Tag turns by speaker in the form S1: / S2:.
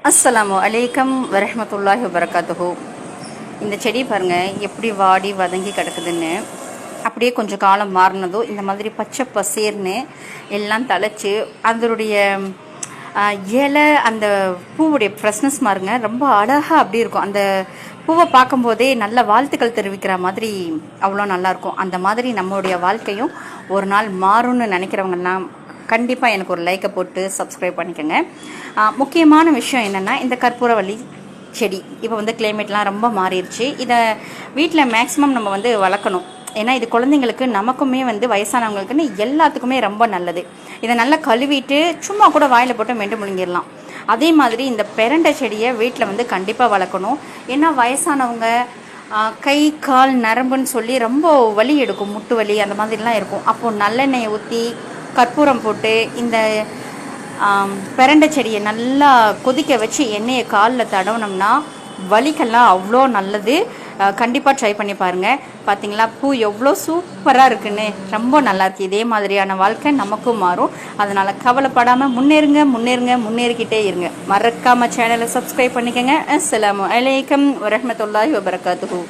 S1: அஸ்ஸலாமு அலைக்கும் வரஹ்மத்துல்லாஹி வபரகாத்துஹு. இந்த செடி பாருங்கள் எப்படி வாடி வதங்கி கிடக்குதுன்னு. அப்படியே கொஞ்சம் காலம் மாறினதும் இந்த மாதிரி பச்சை பசேர்னு எல்லாம் தழைச்சி அதனுடைய இலை அந்த பூவுடைய ஃப்ரெஷ்னஸ் பாருங்க ரொம்ப அழகாக அப்படி இருக்கும். அந்த பூவை பார்க்கும்போதே நல்ல வாழ்த்துக்கள் தெரிவிக்கிற மாதிரி அவ்வளோ நல்லாயிருக்கும். அந்த மாதிரி நம்மளுடைய வாழ்க்கையும் ஒரு நாள் மாறும்னு நினைக்கிறவங்கலாம் கண்டிப்பாக எனக்கு ஒரு லைக்கை போட்டு சப்ஸ்கிரைப் பண்ணிக்கோங்க. முக்கியமான விஷயம் என்னென்னா, இந்த கற்பூரவள்ளி செடி இப்போ வந்து கிளைமேட்லாம் ரொம்ப மாறிடுச்சு. இதை வீட்டில் மேக்ஸிமம் நம்ம வந்து வளர்க்கணும். ஏன்னா இது குழந்தைங்களுக்கு நமக்குமே வந்து வயசானவங்களுக்குன்னு எல்லாத்துக்குமே ரொம்ப நல்லது. இதை நல்லா கழுவிட்டு சும்மா கூட வாயில் போட்டு மெண்டு முழுங்கிடலாம். அதே மாதிரி இந்த பெரண்டை செடியை வீட்டில் வந்து கண்டிப்பாக வளர்க்கணும். ஏன்னா வயசானவங்க கை கால் நரம்புன்னு சொல்லி ரொம்ப வலி எடுக்கும், முட்டு வலி அந்த மாதிரிலாம் இருக்கும். அப்போது நல்லெண்ணெயை ஊற்றி கற்பூரம் போட்டு இந்த பெரண்டை செடியை நல்லா கொதிக்க வச்சு எண்ணெயை காலில் தடவுனோம்னா வலிக்கெல்லாம் அவ்வளோ நல்லது. கண்டிப்பாக ட்ரை பண்ணி பாருங்கள். பார்த்தீங்களா பூ எவ்வளோ சூப்பராக இருக்குன்னு, ரொம்ப நல்லாயிருக்கு. இதே மாதிரியான வாழ்க்கை நமக்கும் மாறும். அதனால் கவலைப்படாமல் முன்னேறிக்கிட்டே இருங்க. மறக்காமல் சேனலை சப்ஸ்கிரைப் பண்ணிக்கோங்க. அஸ்ஸலாமு அலைக்கும் வரஹ்மத்துல்லாஹி வபரகாத்துஹு.